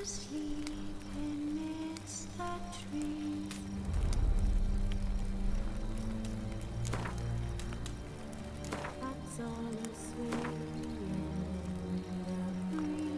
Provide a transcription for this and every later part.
asleep amidst the trees. That's all swaying in the breeze.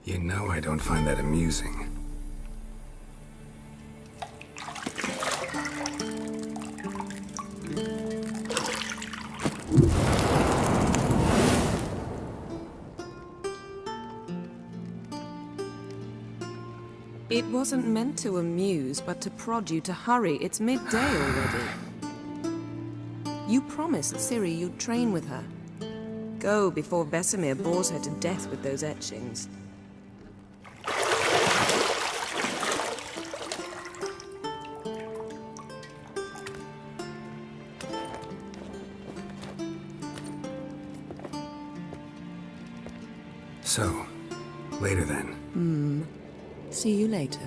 You know I don't find that amusing. It wasn't meant to amuse, but to prod you to hurry. It's midday already. You promised Ciri you'd train with her. Go before Vesemir bores her to death with those etchings. So, later then. See you later.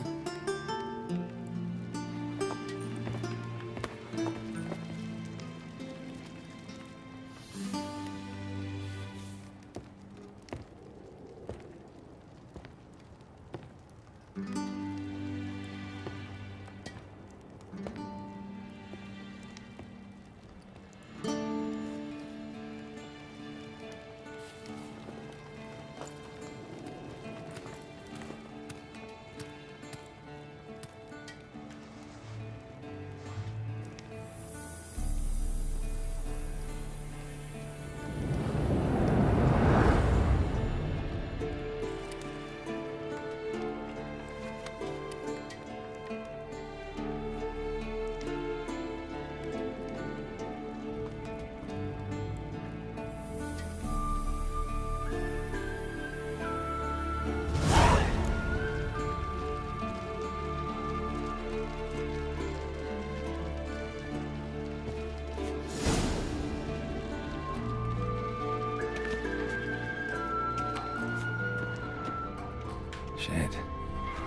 Shit.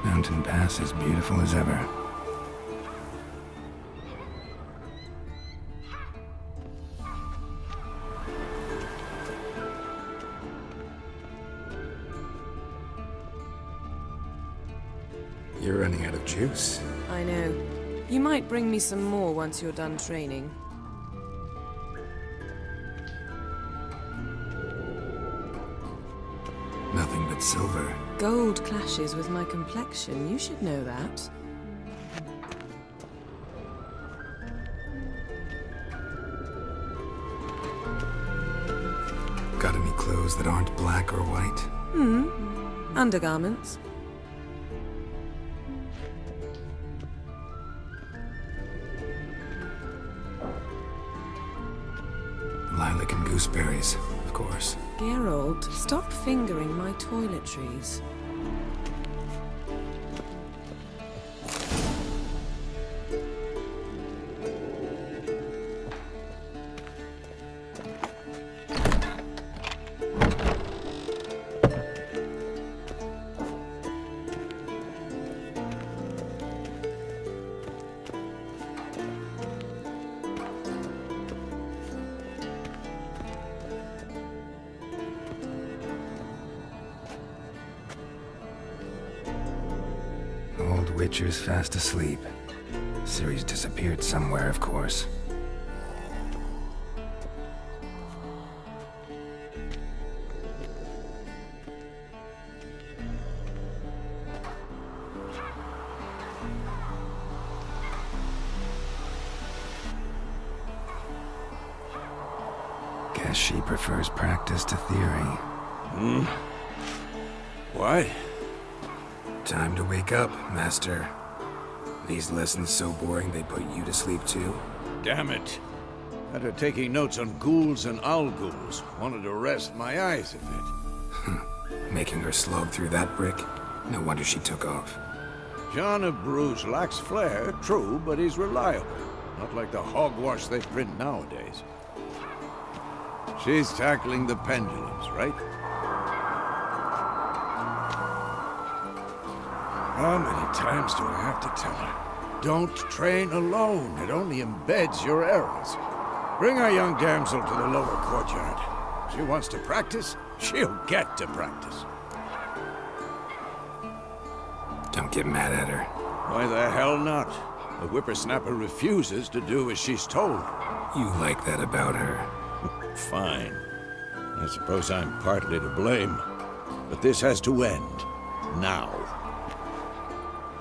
Mountain Pass as beautiful as ever. You're running out of juice. I know. You might bring me some more once you're done training. Nothing but silver. Gold clashes with my complexion. You should know that. Got any clothes that aren't black or white? Undergarments. Lilac and gooseberries, of course. Geralt, stop fingering my toiletries. Old Witcher's fast asleep. Ciri's disappeared somewhere, of course. Guess she prefers practice to theory. What? Time to wake up, Master. These lessons so boring they put you to sleep too? Damn it. After taking notes on ghouls and owl-ghouls, wanted to rest my eyes a bit. Making her slog through that brick? No wonder she took off. John of Bruges lacks flair, true, but he's reliable. Not like the hogwash they print nowadays. She's tackling the pendulums, right? How many times do I have to tell her? Don't train alone. It only embeds your errors. Bring our young damsel to the lower courtyard. She wants to practice, she'll get to practice. Don't get mad at her. Why the hell not? The whippersnapper refuses to do as she's told. You like that about her. Fine. I suppose I'm partly to blame. But this has to end. Now.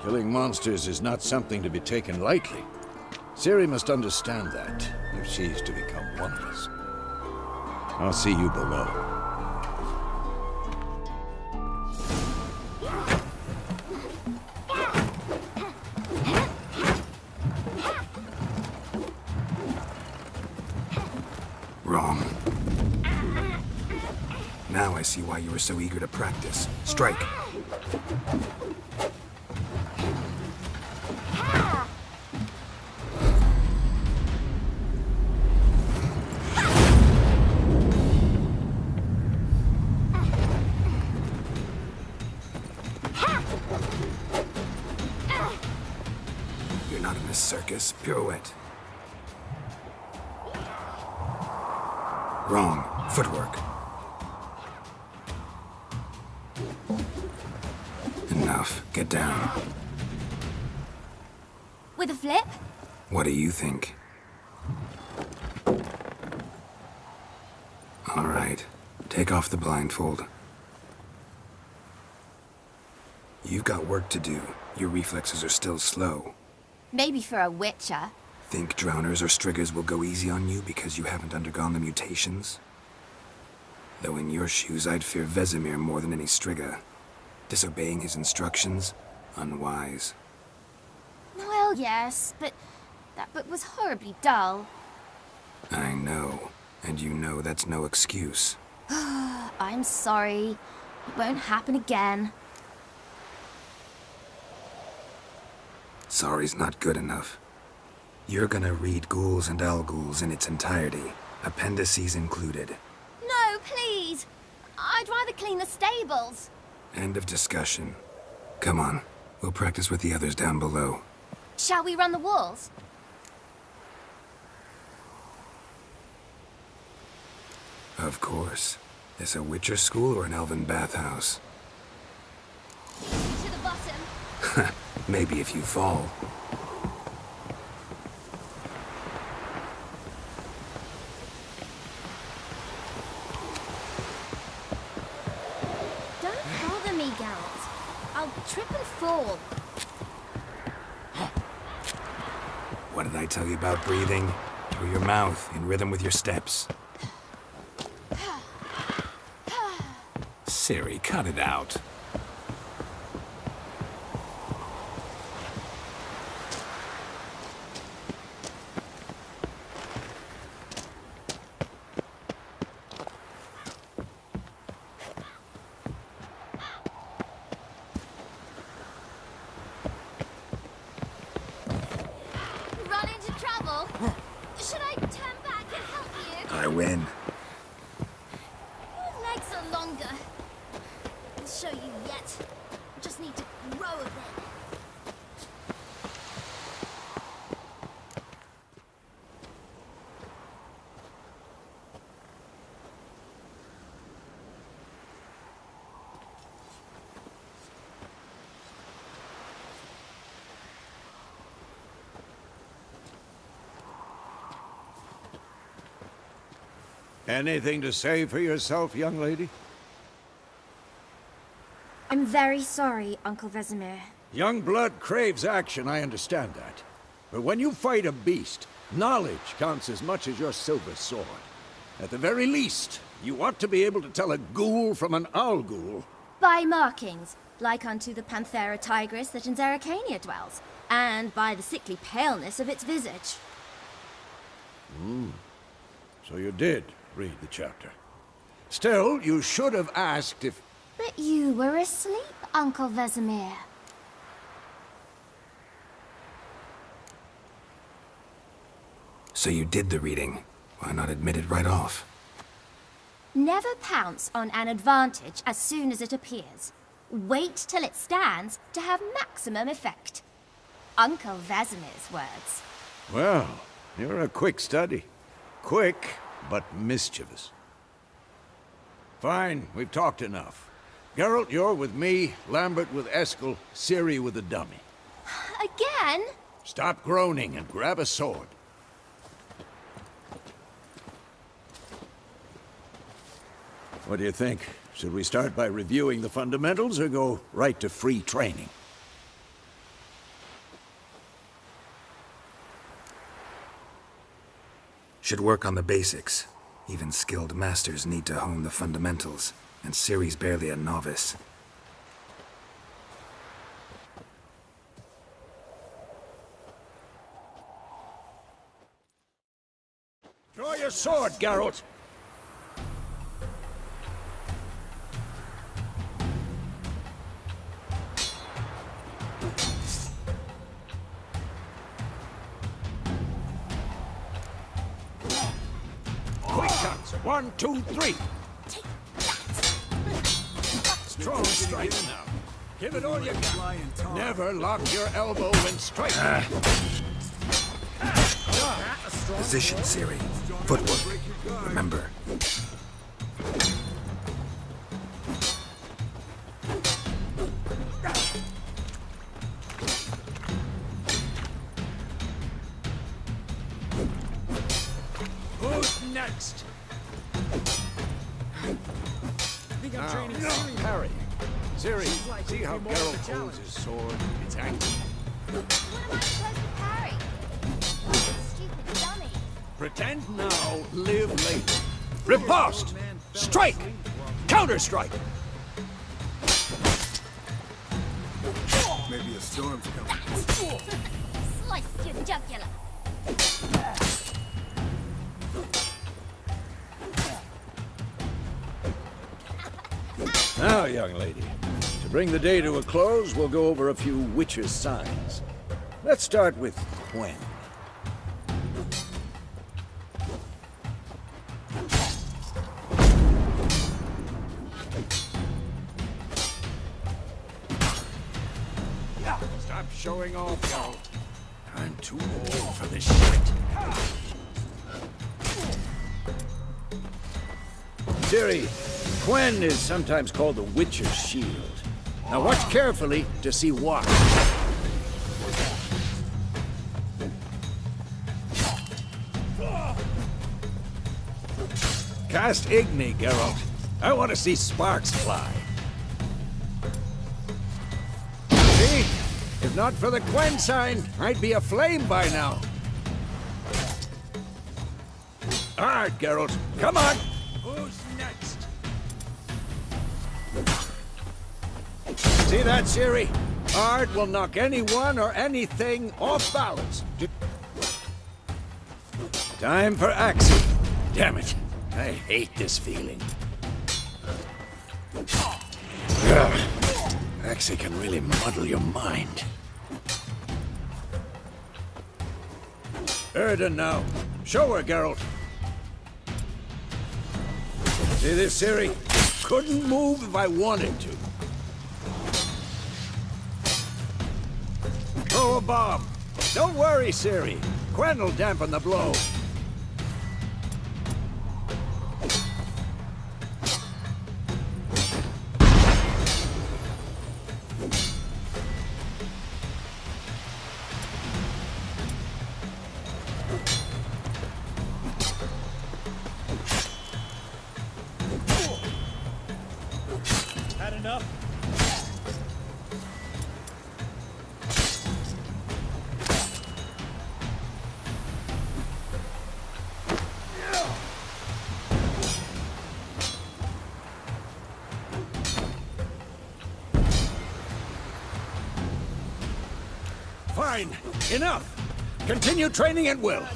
Killing monsters is not something to be taken lightly. Ciri must understand that, if she's to become one of us. I'll see you below. Wrong. Now I see why you were so eager to practice. Strike. Focus. Pirouette. Wrong. Footwork. Enough. Get down. With a flip? What do you think? All right. Take off the blindfold. You've got work to do. Your reflexes are still slow. Maybe for a witcher. Think drowners or striggers will go easy on you because you haven't undergone the mutations? Though in your shoes, I'd fear Vesemir more than any strigger. Disobeying his instructions? Unwise. Well, yes, but that book was horribly dull. I know. And you know that's no excuse. I'm sorry. It won't happen again. Sorry's not good enough. You're gonna read Ghouls and Al-Ghouls in its entirety, appendices included. No, please! I'd rather clean the stables. End of discussion. Come on, we'll practice with the others down below. Shall we run the walls? Of course. This a Witcher school or an elven bathhouse? To the bottom. Maybe if you fall. Don't bother me, Geralt. I'll trip and fall. What did I tell you about breathing? Through your mouth, in rhythm with your steps. Ciri, cut it out. Run into trouble? Should I turn back and help you? I win. Your legs are longer. I'll show you yet. Just need to grow a bit. Anything to say for yourself, young lady? I'm very sorry, Uncle Vesemir. Young blood craves action, I understand that. But when you fight a beast, knowledge counts as much as your silver sword. At the very least, you ought to be able to tell a ghoul from an owl-ghoul. By markings, like unto the Panthera tigris that in Zerrikania dwells, and by the sickly paleness of its visage. So you did read the chapter. Still, you should have asked if... But you were asleep, Uncle Vesemir. So you did the reading. Why not admit it right off? Never pounce on an advantage as soon as it appears. Wait till it stands to have maximum effect. Uncle Vesemir's words. Well, you're a quick study. Quick, but mischievous. Fine, we've talked enough. Geralt, you're with me, Lambert with Eskel, Ciri with the dummy. Again? Stop groaning and grab a sword. What do you think? Should we start by reviewing the fundamentals or go right to free training? Should work on the basics. Even skilled masters need to hone the fundamentals, and Ciri's barely a novice. Draw your sword, Geralt! Quick cuts! 1, 2, 3! Strong strike now. Give it all you got. Never lock your elbow when striking. Position, Ciri. Footwork. Remember. Who's next? Now, parry. Ciri, see how Geralt holds his sword? It's angry. What am I supposed to parry? Stupid dummy. Pretend now, live later. Riposte! Strike! Counter-strike! Maybe a storm's coming. Slice your jugular. Now, young lady, to bring the day to a close, we'll go over a few witches' signs. Let's start with Gwen. Stop showing off, Geralt. I'm too old for this shit. Ciri, Gwen is sometimes called the Witcher's Shield. Now watch carefully to see why. Cast Igni, Geralt. I want to see sparks fly. See? If not for the Gwen sign, I'd be aflame by now. All right, Geralt, come on. Who's next? See that, Ciri? Art will knock anyone or anything off balance. Time for Axie. Damn it. I hate this feeling. Ugh. Axie can really muddle your mind. Erden now. Show her, Geralt. See this, Ciri? Couldn't move if I wanted to. Throw a bomb. Don't worry, Ciri. Gwen will dampen the blow. Had enough? Fine. Enough. Continue training at will.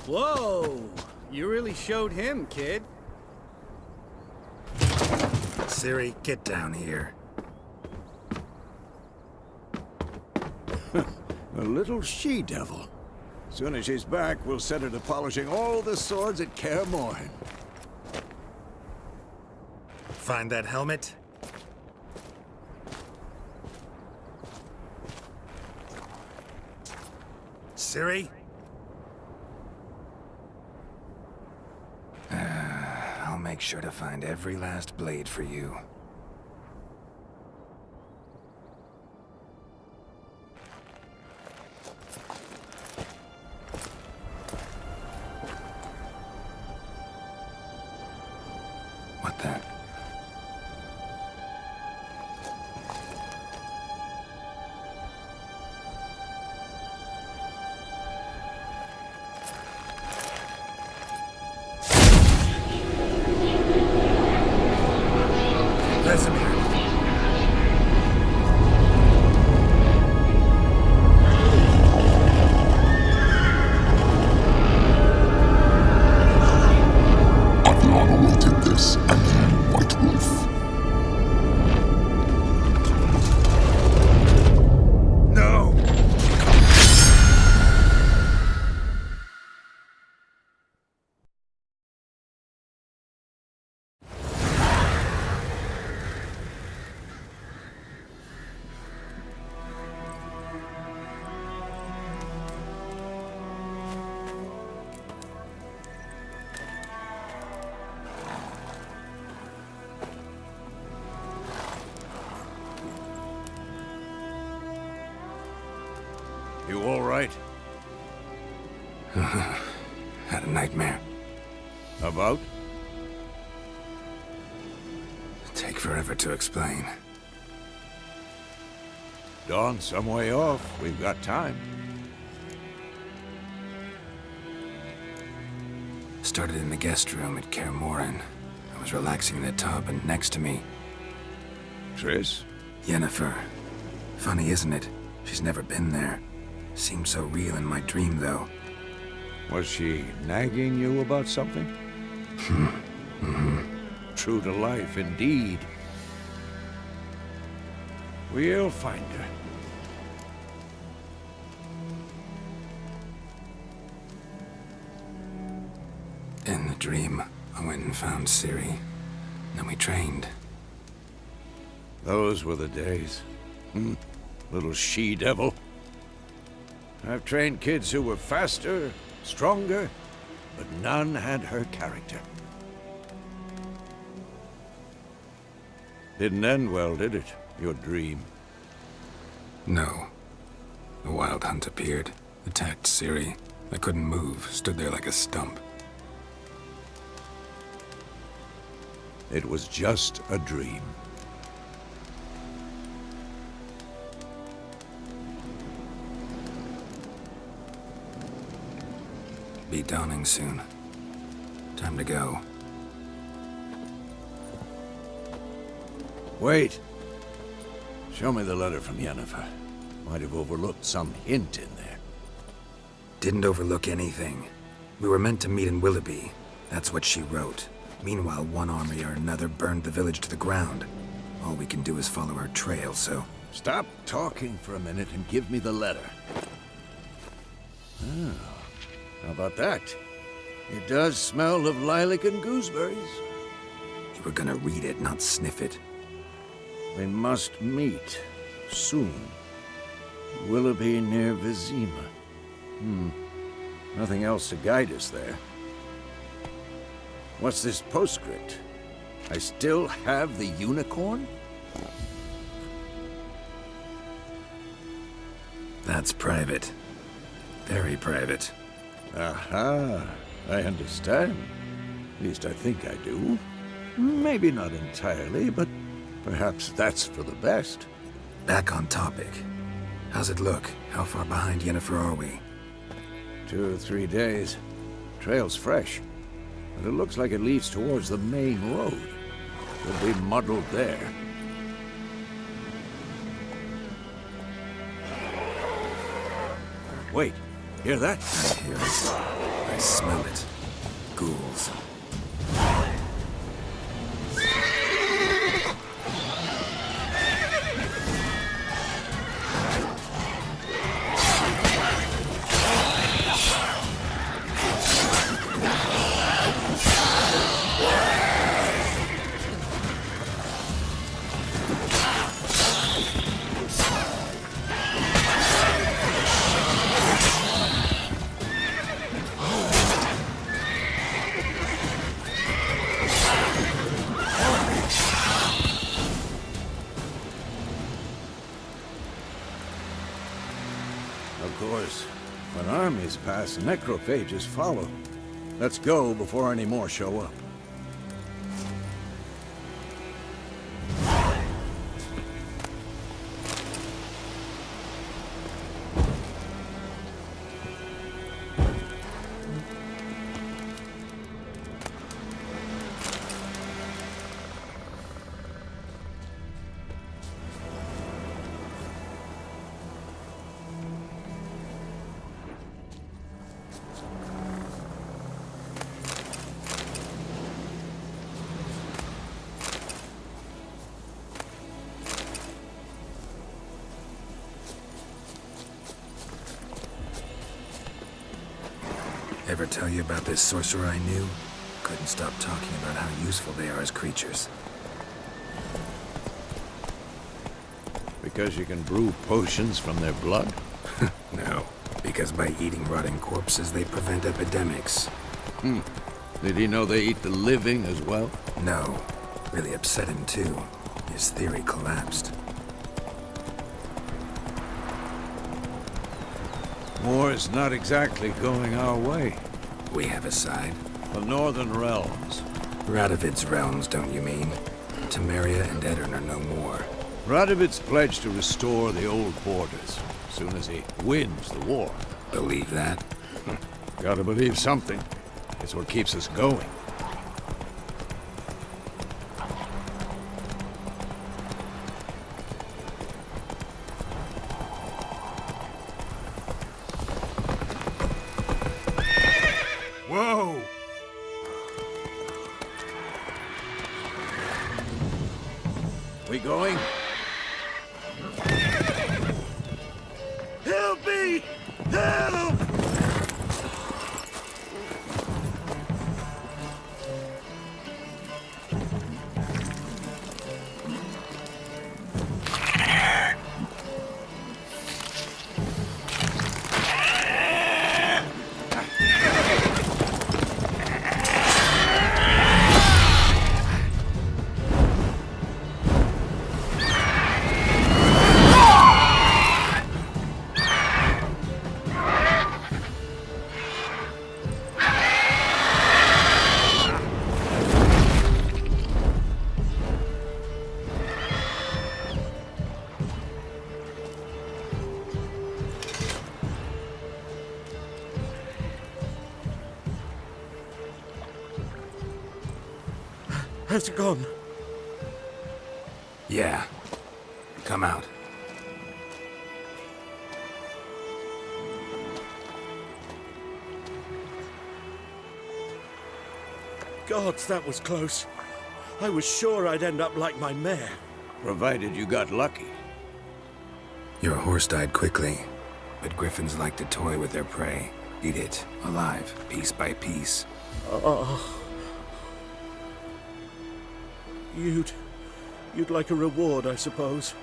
Whoa! You really showed him, kid. Ciri, get down here. A little she-devil. Soon as she's back, we'll set her to polishing all the swords at Kaer Morhen. Find that helmet? Ciri? I'll make sure to find every last blade for you. You all right? Had a nightmare. About? Take forever to explain. Dawn's some way off. We've got time. Started in the guest room at Kaer Morhen. I was relaxing in the tub, and next to me, Triss? Yennefer. Funny, isn't it? She's never been there. Seemed so real in my dream, though. Was she nagging you about something? True to life, indeed. We'll find her. In the dream, I went and found Ciri. Then we trained. Those were the days. Little she-devil. I've trained kids who were faster, stronger, but none had her character. Didn't end well, did it? Your dream? No. The Wild Hunt appeared, attacked Ciri. I couldn't move, stood there like a stump. It was just a dream. Be dawning soon. Time to go. Wait. Show me the letter from Yennefer. Might have overlooked some hint in there. Didn't overlook anything. We were meant to meet in Willoughby. That's what she wrote. Meanwhile, one army or another burned the village to the ground. All we can do is follow her trail, so... Stop talking for a minute and give me the letter. Oh, how about that? It does smell of lilac and gooseberries. You were gonna read it, not sniff it. We must meet. Soon. Willoughby near Vizima. Nothing else to guide us there. What's this postscript? I still have the unicorn? That's private. Very private. Aha, I understand. At least I think I do. Maybe not entirely, but perhaps that's for the best. Back on topic. How's it look? How far behind Yennefer are we? 2 or 3 days. Trail's fresh, but it looks like it leads towards the main road. We'll be muddled there. Wait, hear that? I hear it. I smell it. Ghouls. Of course, when armies pass, necrophages follow. Let's go before any more show up. Ever tell you about this sorcerer I knew? Couldn't stop talking about how useful they are as creatures. Because you can brew potions from their blood? No, because by eating rotting corpses, they prevent epidemics. Did he know they eat the living as well? No, really upset him too. His theory collapsed. War's not exactly going our way. We have a side. The Northern Realms. Radovid's realms, don't you mean? Temeria and Edirn are no more. Radovid's pledged to restore the old borders as soon as he wins the war. Believe that? Gotta believe something. It's what keeps us going. Whoa! We going? Help me! Help! Has it gone? Yeah. Come out. Gods, that was close. I was sure I'd end up like my mare. Provided you got lucky. Your horse died quickly, but griffins like to toy with their prey. Eat it, alive, piece by piece. Oh. You'd like a reward, I suppose.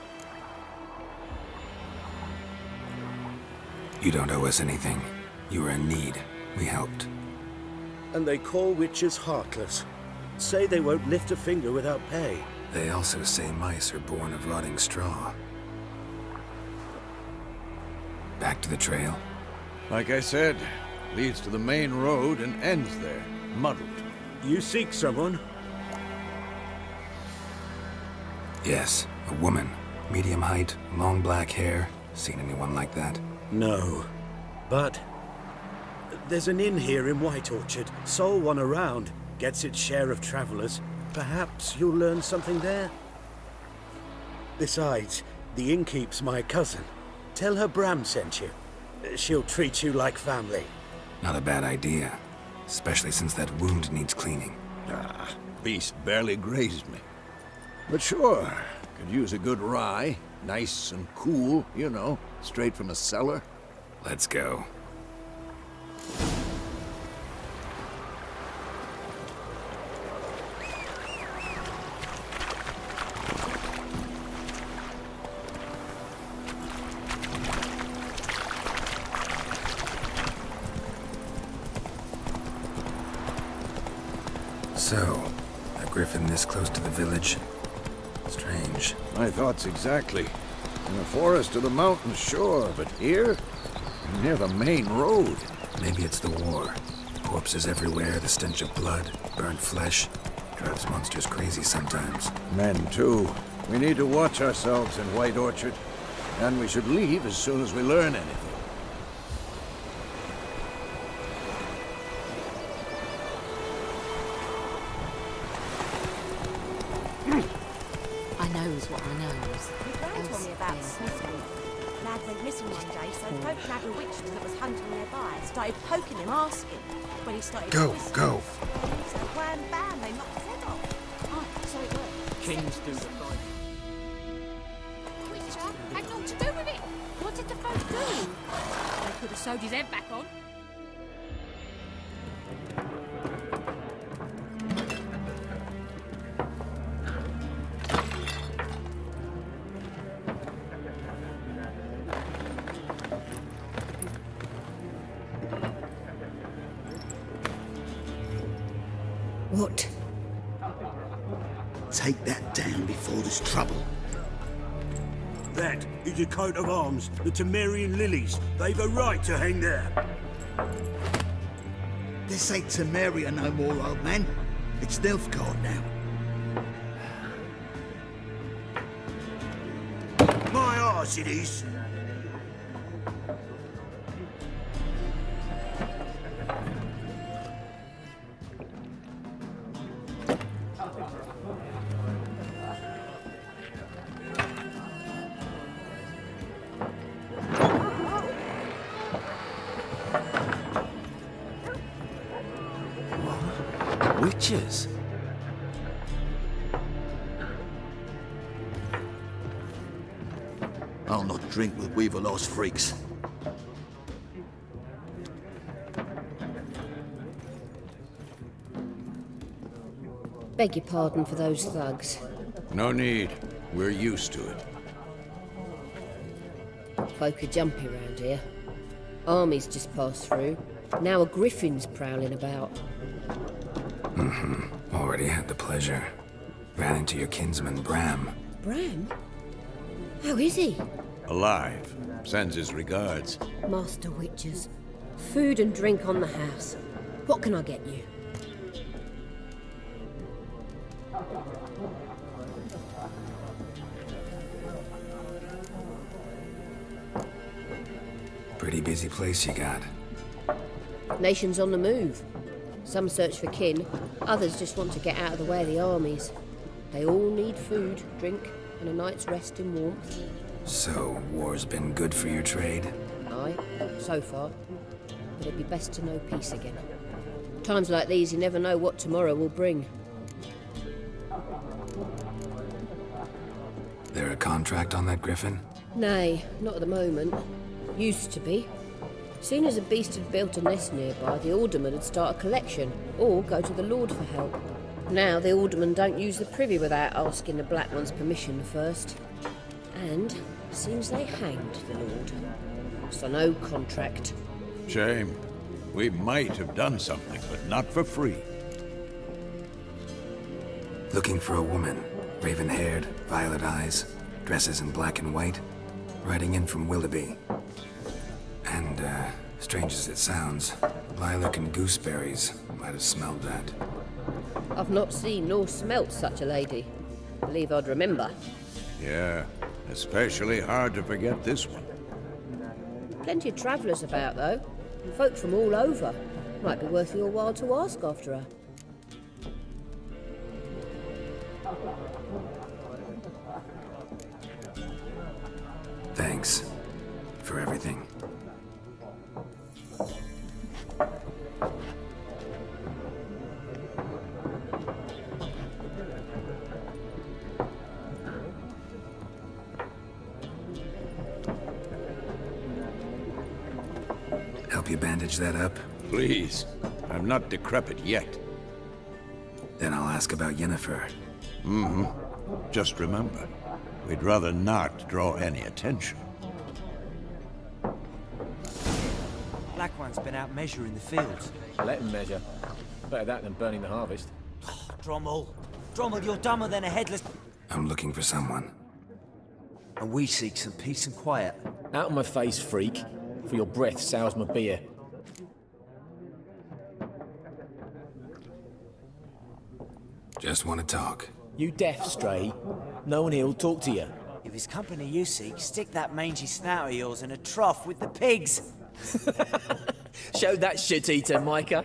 You don't owe us anything. You were in need. We helped. And they call witches heartless. Say they won't lift a finger without pay. They also say mice are born of rotting straw. Back to the trail? Like I said, leads to the main road and ends there, muddled. You seek someone? Yes, a woman. Medium height, long black hair. Seen anyone like that? No. But there's an inn here in White Orchard. Sole one around. Gets its share of travelers. Perhaps you'll learn something there? Besides, the innkeep's my cousin. Tell her Bram sent you. She'll treat you like family. Not a bad idea. Especially since that wound needs cleaning. Beast barely grazed me. But sure, could use a good rye. Nice and cool, you know, straight from a cellar. Let's go. So, a griffin this close to the village? Strange. My thoughts exactly. In the forest or the mountains, sure, but here? Near the main road. Maybe it's the war. Corpses everywhere, the stench of blood, burnt flesh. Drives monsters crazy sometimes. Men, too. We need to watch ourselves in White Orchard. And we should leave as soon as we learn anything. I knows what I knows. My gran told me about Smithy. Lad went missing one day, so folk lad a witch that was hunting nearby started poking him, asking. When he started Go, whistling, go. He said, "Grand bam, they knocked his head off." Oh, so it worked. Kings do the fight. Witcher had naught to do with it. What did the folk do? They could have sewed his head back on. What? Take that down before there's trouble. That is a coat of arms, the Temerian lilies. They've a right to hang there. This ain't Temeria no more, old man. It's Nilfgaard now. My arse it is. Witches? I'll not drink with Weaverlaw's freaks. Beg your pardon for those thugs. No need. We're used to it. Folk are jumpy round here. Armies just passed through. Now a griffin's prowling about. Already had the pleasure. Ran into your kinsman, Bram. Bram? How is he? Alive. Sends his regards. Master Witches. Food and drink on the house. What can I get you? Pretty busy place you got. Nations on the move. Some search for kin, others just want to get out of the way of the armies. They all need food, drink, and a night's rest in warmth. So, war's been good for your trade? Aye, so far. But it'd be best to know peace again. Times like these, you never know what tomorrow will bring. There a contract on that griffin? Nay, not at the moment. Used to be. Soon as a beast had built a nest nearby, the alderman would start a collection, or go to the Lord for help. Now the alderman don't use the privy without asking the Black One's permission first. And seems they hanged the Lord. So no contract. Shame. We might have done something, but not for free. Looking for a woman. Raven-haired, violet eyes, dresses in black and white. Riding in from Willoughby. And, strange as it sounds, lilac and gooseberries might have smelled that. I've not seen nor smelt such a lady. Believe I'd remember. Yeah, especially hard to forget this one. Plenty of travellers about, though. Folk from all over. Might be worth your while to ask after her. Thanks for everything. Help you bandage that up? Please. I'm not decrepit yet. Then I'll ask about Yennefer. Just remember, we'd rather not draw any attention. Black One's been out measuring the fields. Let him measure. Better that than burning the harvest. Drommel. Drommel, you're dumber than a headless... I'm looking for someone. And we seek some peace and quiet. Out of my face, freak. For your breath sours my beer. Just want to talk. You deaf, Stray? No one here will talk to you. If it's company you seek, stick that mangy snout of yours in a trough with the pigs. Show that shit-eater, Micah.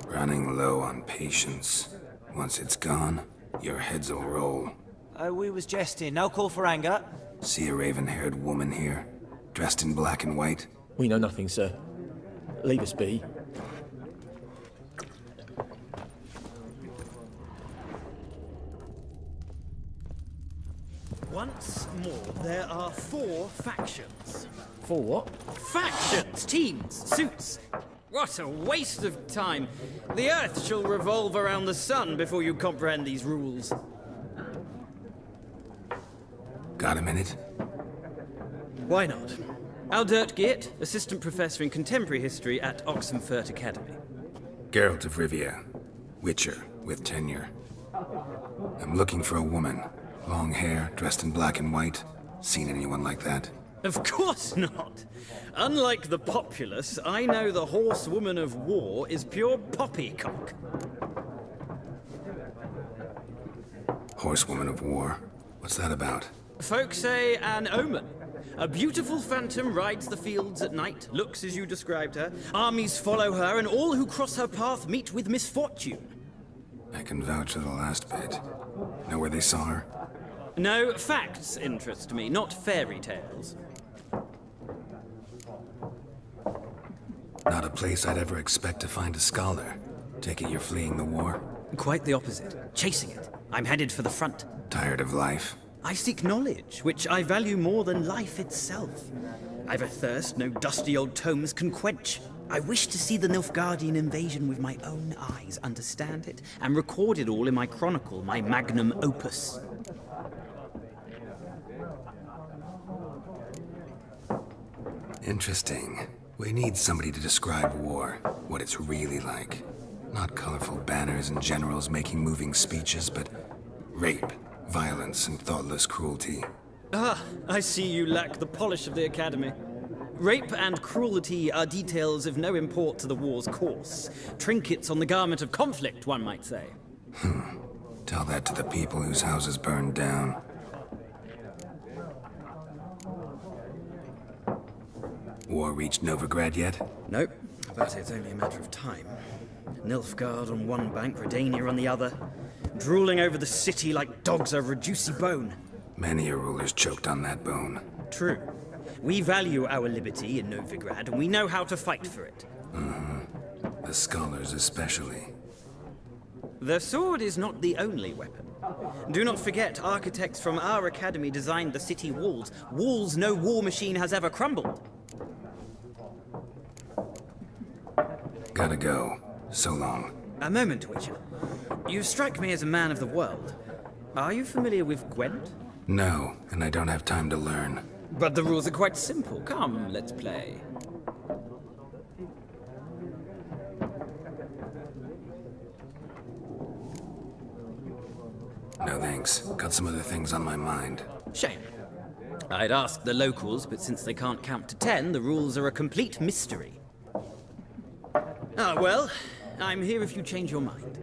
Running low on patience. Once it's gone, your heads'll roll. Oh, we was jesting. No call for anger. See a raven-haired woman here, dressed in black and white? We know nothing, sir. Leave us be. Once more, there are 4 factions. For what? Factions, teams, suits. What a waste of time. The Earth shall revolve around the sun before you comprehend these rules. Got a minute? Why not? Aldert Geert, Assistant Professor in Contemporary History at Oxenfurt Academy. Geralt of Rivia. Witcher, with tenure. I'm looking for a woman. Long hair, dressed in black and white. Seen anyone like that? Of course not. Unlike the populace, I know the horsewoman of war is pure poppycock. Horsewoman of war? What's that about? Folk say an omen. A beautiful phantom rides the fields at night, looks as you described her. Armies follow her, and all who cross her path meet with misfortune. I can vouch for the last bit. Know where they saw her? No, facts interest me, not fairy tales. Not a place I'd ever expect to find a scholar. Take it you're fleeing the war? Quite the opposite. Chasing it. I'm headed for the front. Tired of life? I seek knowledge, which I value more than life itself. I've a thirst no dusty old tomes can quench. I wish to see the Nilfgaardian invasion with my own eyes, understand it, and record it all in my chronicle, my magnum opus. Interesting. We need somebody to describe war, what it's really like. Not colorful banners and generals making moving speeches, but rape, violence, and thoughtless cruelty. Ah, I see you lack the polish of the Academy. Rape and cruelty are details of no import to the war's course. Trinkets on the garment of conflict, one might say. Tell that to the people whose houses burned down. War reached Novigrad yet? Nope, but it's only a matter of time. Nilfgaard on one bank, Redania on the other, drooling over the city like dogs over a juicy bone. Many a ruler's choked on that bone. True. We value our liberty in Novigrad, and we know how to fight for it. The scholars especially. The sword is not the only weapon. Do not forget, architects from our academy designed the city walls. Walls no war machine has ever crumbled. Gotta go. So long. A moment, Witcher. You strike me as a man of the world. Are you familiar with Gwent? No, and I don't have time to learn. But the rules are quite simple. Come, let's play. No thanks. Got some other things on my mind. Shame. I'd ask the locals, but since they can't count to 10, the rules are a complete mystery. Ah, well, I'm here if you change your mind.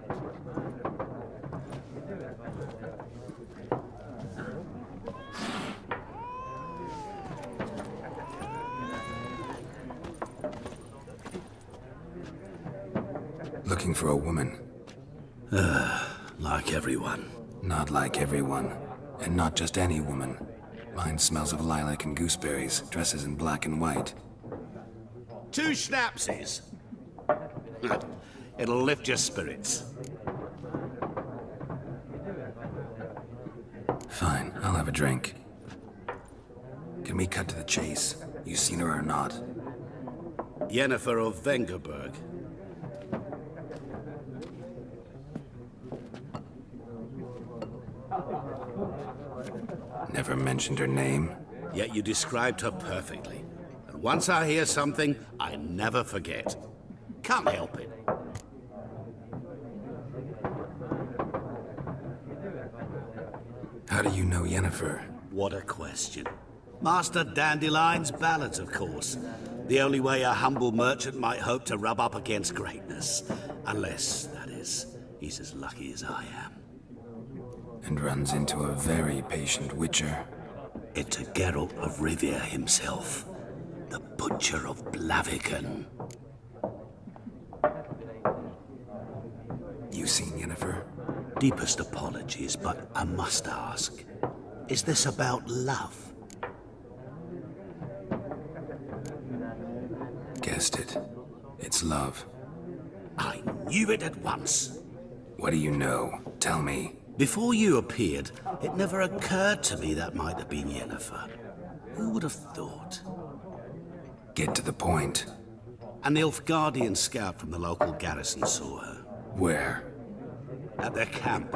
Looking for a woman. Like everyone. Not like everyone. And not just any woman. Mine smells of lilac and gooseberries, dresses in black and white. 2 schnapsies. It'll lift your spirits. Fine, I'll have a drink. Can we cut to the chase? You seen her or not? Yennefer of Vengerberg. Never mentioned her name. Yet you described her perfectly. And once I hear something, I never forget. Can't help it. How do you know Yennefer? What a question. Master Dandelion's ballads, of course. The only way a humble merchant might hope to rub up against greatness. Unless, that is, he's as lucky as I am. And runs into a very patient witcher. It's a Geralt of Rivia himself. The Butcher of Blaviken. You seen Yennefer? Deepest apologies, but I must ask. Is this about love? Guessed it. It's love. I knew it at once. What do you know? Tell me. Before you appeared, it never occurred to me that might have been Yennefer. Who would have thought? Get to the point. A Nilfgaardian scout from the local garrison saw her. Where? At their camp.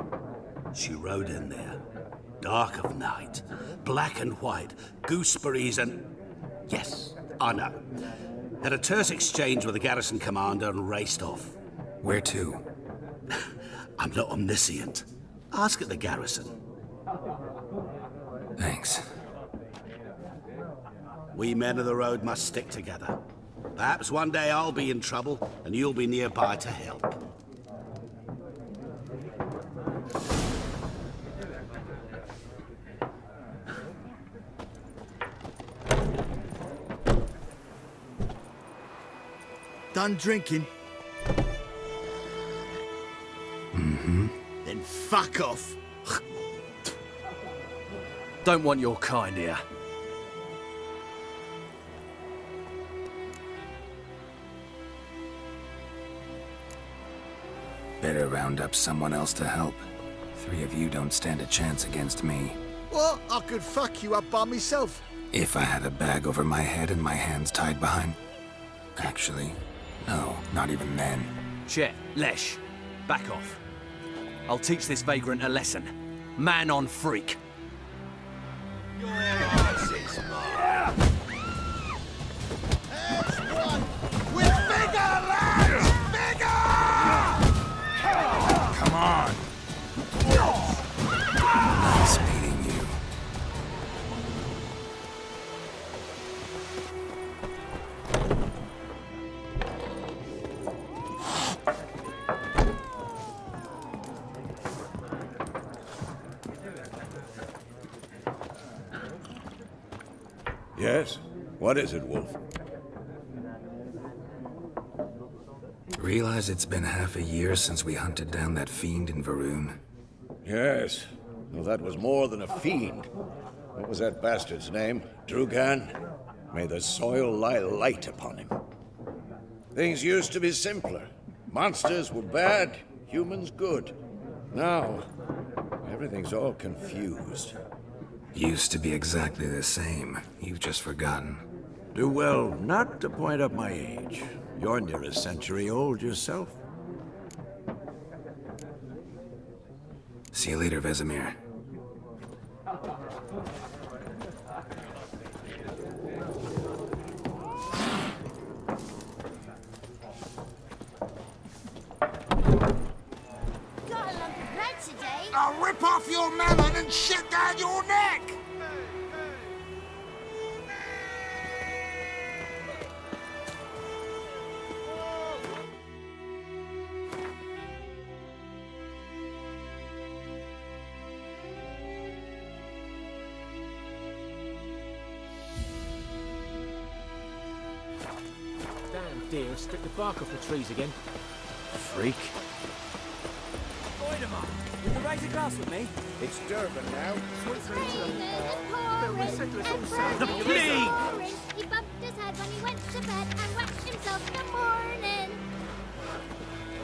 She rode in there. Dark of night. Black and white. Gooseberries and... Yes, I know. Had a terse exchange with the garrison commander and raced off. Where to? I'm not omniscient. Ask at the garrison. Thanks. We men of the road must stick together. Perhaps one day I'll be in trouble, and you'll be nearby to help. Done drinking? Mm-hmm. Then fuck off. Don't want your kind here. Better round up someone else to help. 3 of you don't stand a chance against me. What? I could fuck you up by myself. If I had a bag over my head and my hands tied behind... Actually, no, not even then. Chet, Lesh, back off. I'll teach this vagrant a lesson. Man on freak. Come on! Nice meeting you. Yes? What is it, Wolf? Realize it's been half a year since we hunted down that fiend in Varun? Yes. Well, that was more than a fiend. What was that bastard's name? Drugan? May the soil lie light upon him. Things used to be simpler. Monsters were bad, humans good. Now, everything's all confused. Used to be exactly the same. You've just forgotten. Do well not to point up my age. You're near a century old yourself. See you later, Vesemir. Got a lump of bread today. I'll rip off your melon and shit down your neck! Damn deer, stripped the bark off the trees again. Freak. Voidemar, will you raise a glass with me? It's Durban now. The plague! He bumped his head when he went to bed and waxed himself in the morning.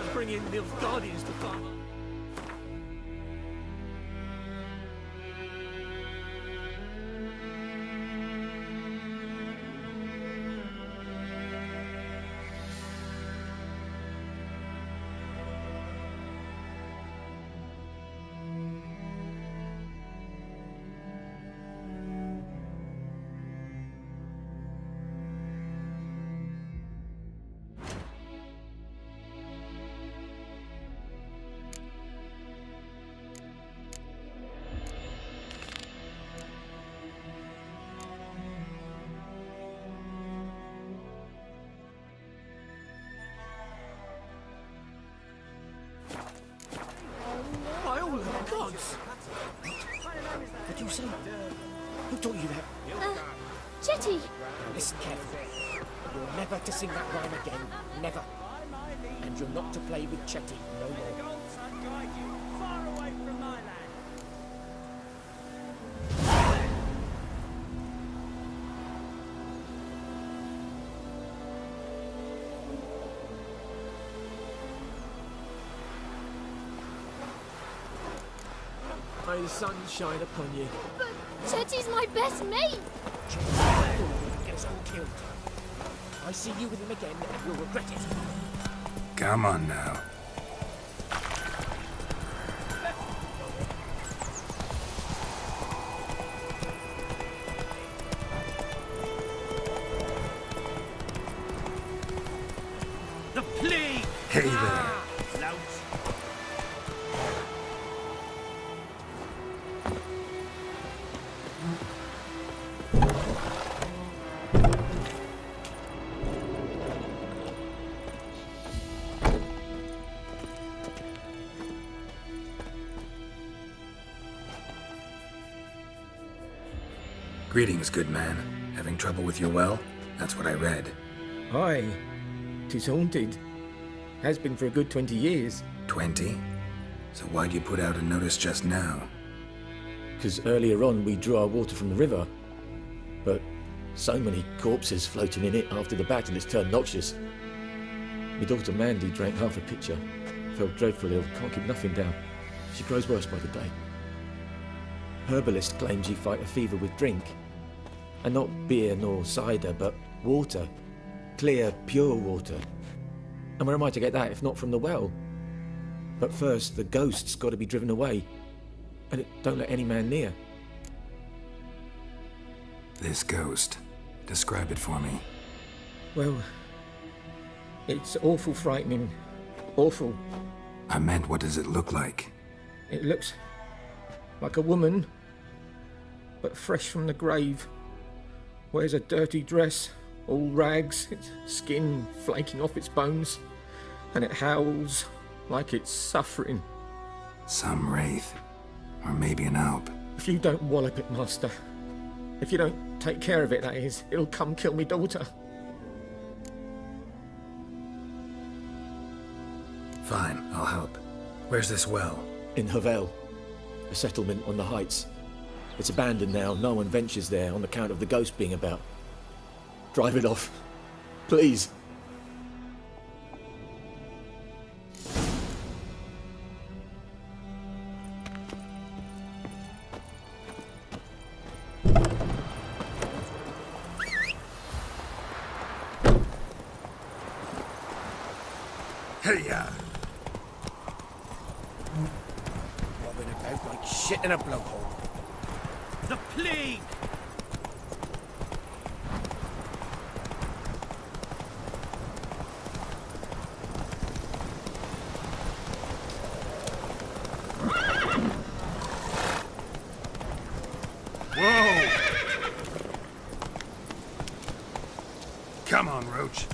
I'm bringing Nilfgaardians to farm. By all the gods! What do you say? Who taught you that? Chetty! Now listen carefully. You're never to sing that rhyme again. Never. And you're not to play with Chetty no more. Far away from my land. May the sun shine upon you. But Chetty's my best mate! Chetty gets killed. I see you with him again, you'll regret it. Come on now. The plague! Hey there. Lout. Greetings, good man. Having trouble with your well? That's what I read. Aye. 'Tis haunted. Has been for a good 20 years. 20? So why'd you put out a notice just now? 'Cause earlier on we drew our water from the river. But so many corpses floating in it after the battle it's turned noxious. My daughter Mandy drank half a pitcher. Felt dreadful ill, can't keep nothing down. She grows worse by the day. Herbalist claims you fight a fever with drink. And not beer nor cider, but water. Clear, pure water. And where am I to get that if not from the well? But first, the ghost's got to be driven away. And it don't let any man near. This ghost. Describe it for me. Well, it's awful frightening. Awful. I meant, what does it look like? It looks like a woman, but fresh from the grave. Wears a dirty dress, all rags, its skin flaking off its bones, and it howls like it's suffering. Some wraith. Or maybe an alp. If you don't wallop it, Master, if you don't take care of it, that is, it'll come kill me daughter. Fine, I'll help. Where's this well? In Havel, a settlement on the heights. It's abandoned now, no one ventures there on account of the ghost being about. Drive it off, please. Hey-ya! Bobbing about like shit in a blowhole. The plague! Whoa! Come on, Roach.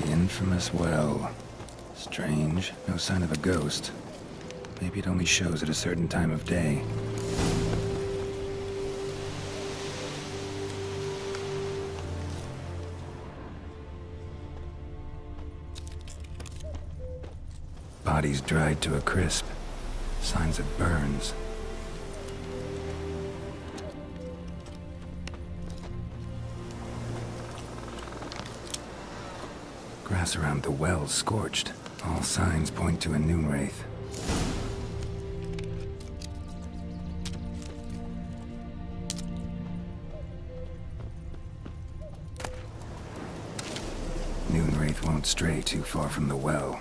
Infamous well. Strange. No sign of a ghost. Maybe it only shows at a certain time of day. Body's dried to a crisp. Signs of burns. Grass around the well scorched. All signs point to a noon wraith. Noon wraith won't stray too far from the well.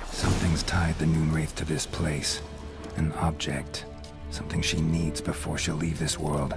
Something's tied the noon wraith to this place. An object. Something she needs before she'll leave this world.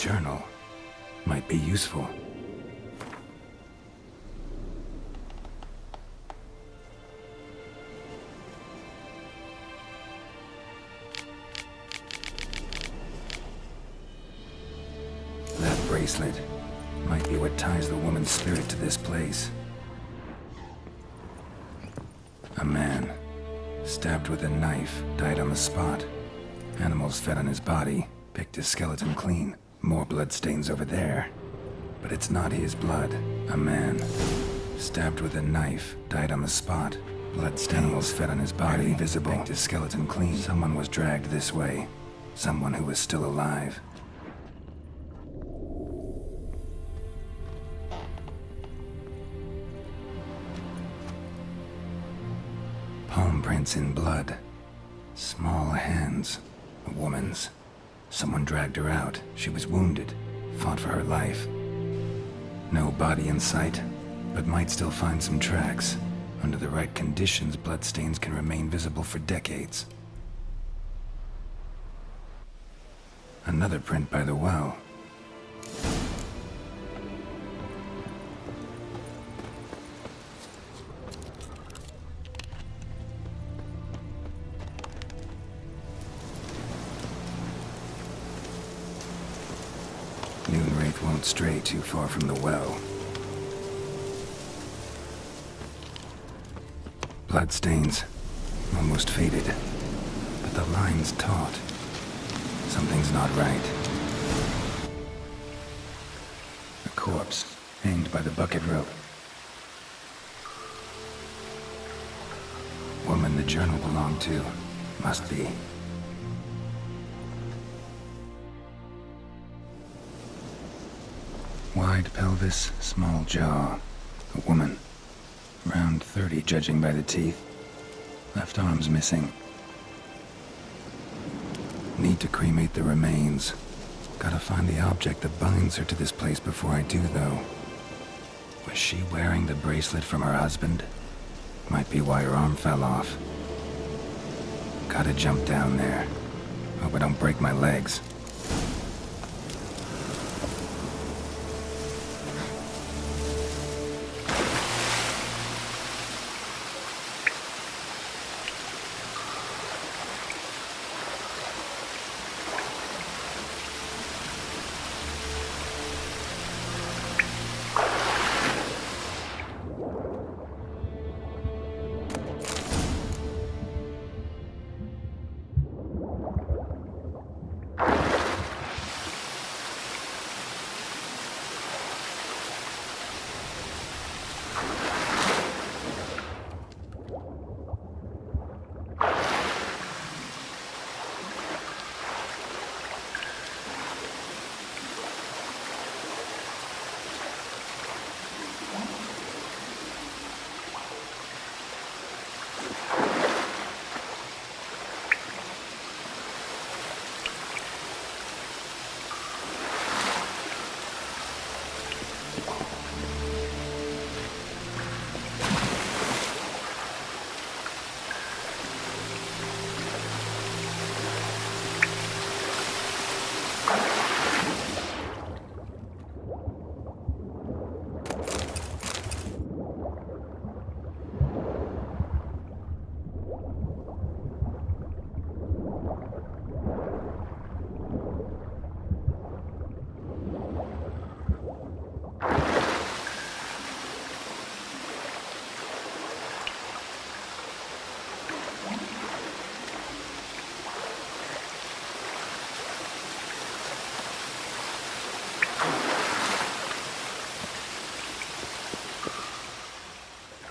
journal might be useful. That bracelet might be what ties the woman's spirit to this place. A man, stabbed with a knife, died on the spot. Animals fed on his body, picked his skeleton clean. More bloodstains over there. But it's not his blood. A man, stabbed with a knife, died on the spot. Bloodstains, animals fed on his body, visible, picked his skeleton clean. Someone was dragged this way. Someone who was still alive. Palm prints in blood. Small hands. A woman's. Someone dragged her out. She was wounded. Fought for her life. No body in sight, but might still find some tracks. Under the right conditions, bloodstains can remain visible for decades. Another print by the well. Moonwraith won't stray too far from the well. Bloodstains, almost faded, but the line's taut. Something's not right. A corpse, hanged by the bucket rope. Woman the journal belonged to, must be. Wide pelvis, small jaw. A woman. Around 30, judging by the teeth. Left arm's missing. Need to cremate the remains. Gotta find the object that binds her to this place before I do, though. Was she wearing the bracelet from her husband? Might be why her arm fell off. Gotta jump down there. Hope I don't break my legs.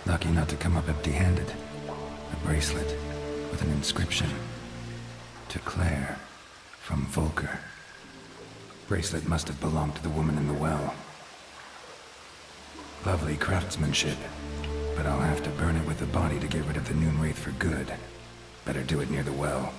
Lucky not to come up empty-handed. A bracelet with an inscription. To Claire, from Volker. Bracelet must have belonged to the woman in the well. Lovely craftsmanship, but I'll have to burn it with the body to get rid of the Noonwraith for good. Better do it near the well.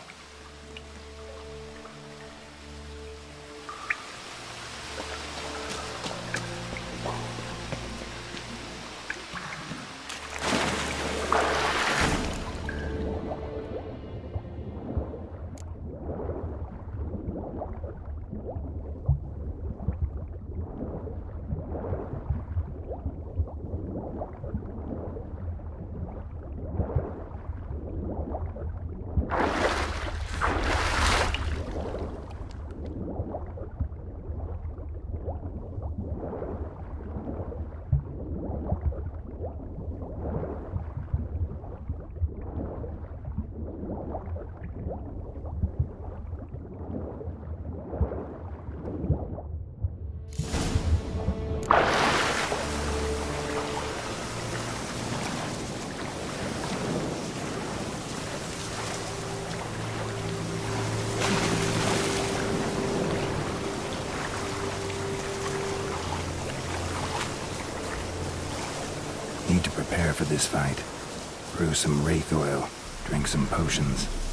need to prepare for this fight. Brew some wraith oil, drink some potions.